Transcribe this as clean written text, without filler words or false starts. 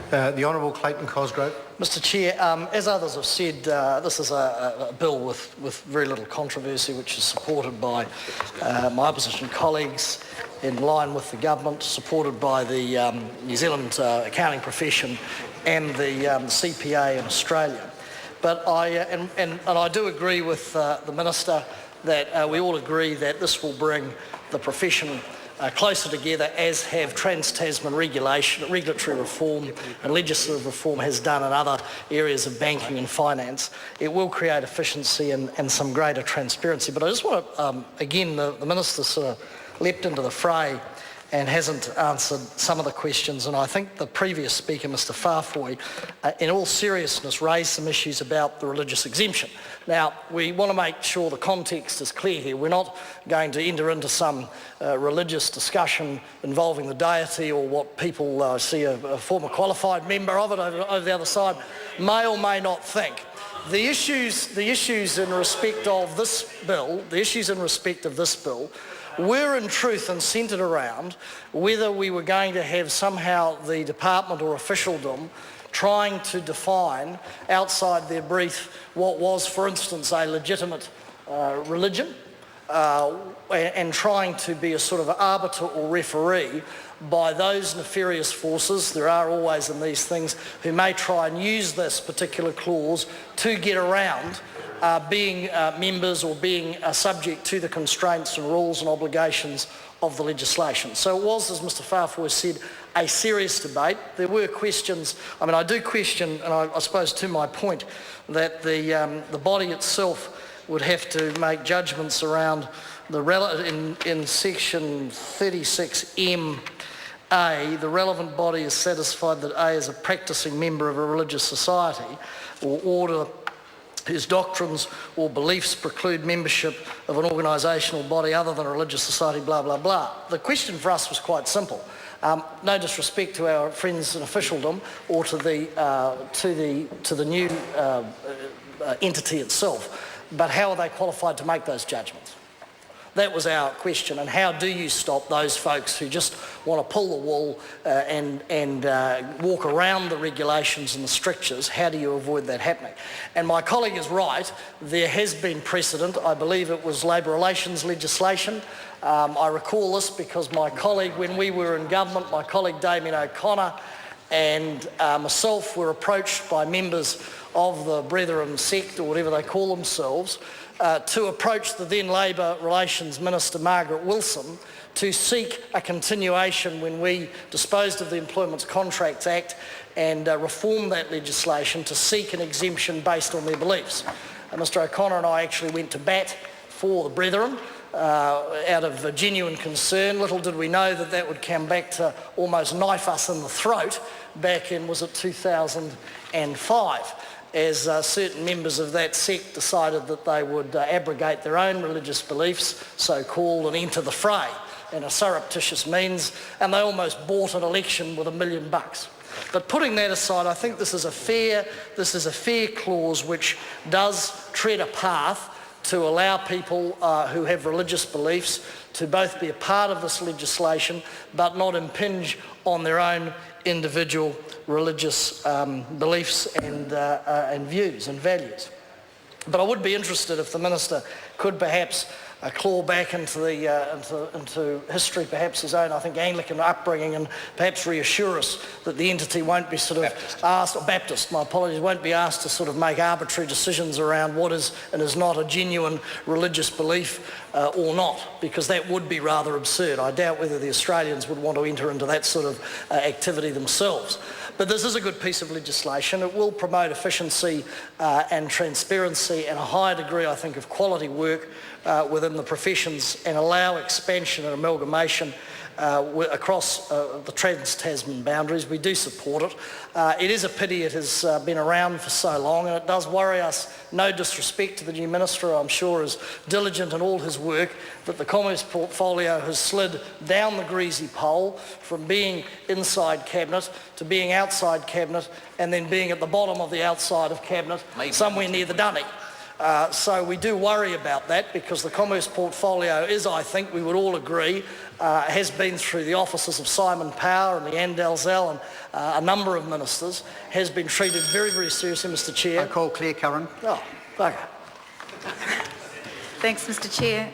The Honourable Clayton Cosgrove. Mr Chair, as others have said, this is a bill with very little controversy, which is supported by my opposition colleagues, in line with the government, supported by the New Zealand accounting profession and the CPA in Australia. But I do agree with the Minister that we all agree that this will bring the profession closer together, as have Trans-Tasman regulatory reform and legislative reform has done in other areas of banking and finance. It will create efficiency and some greater transparency. But I just want to, again, the Minister sort of leapt into the fray and hasn't answered some of the questions. And I think the previous speaker, Mr Farfoy, in all seriousness, raised some issues about the religious exemption. Now, we want to make sure the context is clear here. We're not going to enter into some religious discussion involving the deity or what people see a former qualified member of it over the other side may or may not think. The issues in respect of this bill, were in truth and centred around whether we were going to have somehow the department or officialdom trying to define outside their brief what was, for instance, a legitimate religion and trying to be a sort of arbiter or referee by those nefarious forces, there are always in these things, who may try and use this particular clause to get around being members or being subject to the constraints and rules and obligations of the legislation. So it was, as Mr Farfoy said, a serious debate. There were questions. I mean, I do question, and I suppose to my point, that the body itself would have to make judgments around in section 36M. The relevant body is satisfied that A is a practising member of a religious society or order whose doctrines or beliefs preclude membership of an organisational body other than a religious society, blah, blah, blah. The question for us was quite simple. No disrespect to our friends in officialdom or to the new entity itself, but how are they qualified to make those judgments? That was our question, and how do you stop those folks who just want to pull the wool and walk around the regulations and the strictures? How do you avoid that happening? And my colleague is right, there has been precedent. I believe it was labour relations legislation. I recall this because my colleague, when we were in government, my colleague Damien O'Connor and myself were approached by members of the Brethren sect, or whatever they call themselves, to approach the then Labour Relations Minister Margaret Wilson to seek a continuation when we disposed of the Employment Contracts Act and reformed that legislation to seek an exemption based on their beliefs. Mr O'Connor and I actually went to bat for the Brethren out of a genuine concern. Little did we know that that would come back to almost knife us in the throat back in, was it 2005? As certain members of that sect decided that they would abrogate their own religious beliefs, so-called, and enter the fray in a surreptitious means, and they almost bought an election with $1 million. But putting that aside, I think this is a fair clause which does tread a path to allow people who have religious beliefs to both be a part of this legislation but not impinge on their own individual religious beliefs and views and values. But I would be interested if the Minister could perhaps claw back into history, perhaps his own, I think, Anglican upbringing, and perhaps reassure us that the entity won't be sort of asked, or Baptist, my apologies, won't be asked to sort of make arbitrary decisions around what is and is not a genuine religious belief or not, because that would be rather absurd. I doubt whether the Australians would want to enter into that sort of activity themselves. But this is a good piece of legislation. It will promote efficiency and transparency and a higher degree, I think, of quality work within the professions, and allow expansion and amalgamation across the Trans-Tasman boundaries. We do support it. It is a pity it has been around for so long, and it does worry us. No disrespect to the new Minister, I'm sure is diligent in all his work, that the Commerce portfolio has slid down the greasy pole from being inside Cabinet to being outside Cabinet, and then being at the bottom of the outside of Cabinet, somewhere near the dunny. So we do worry about that because the commerce portfolio is, I think we would all agree, has been through the offices of Simon Power and Leanne Dalzell and a number of ministers, has been treated very, very seriously, Mr Chair. I call Claire Curran. Oh, okay. Thanks, Mr Chair.